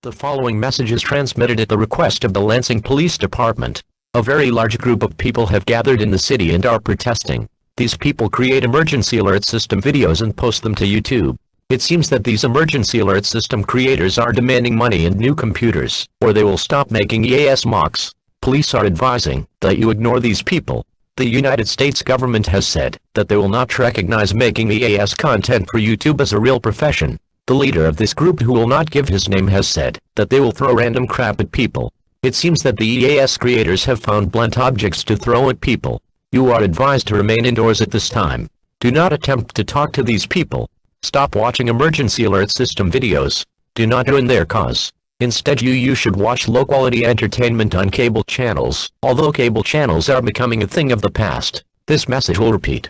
The following message is transmitted at the request of the Lansing Police Department. A very large group of people have gathered in the city and are protesting. These people create emergency alert system videos and post them to YouTube. It seems that these emergency alert system creators are demanding money and new computers, or they will stop making EAS mocks. Police are advising that you ignore these people. The United States government has said that they will not recognize making EAS content for YouTube as a real profession. The leader of this group, who will not give his name, has said that they will throw random crap at people. It seems that the EAS creators have found blunt objects to throw at people. You are advised to remain indoors at this time. Do not attempt to talk to these people. Stop watching emergency alert system videos. Do not join their cause. Instead, you should watch low-quality entertainment on cable channels. Although cable channels are becoming a thing of the past, this message will repeat.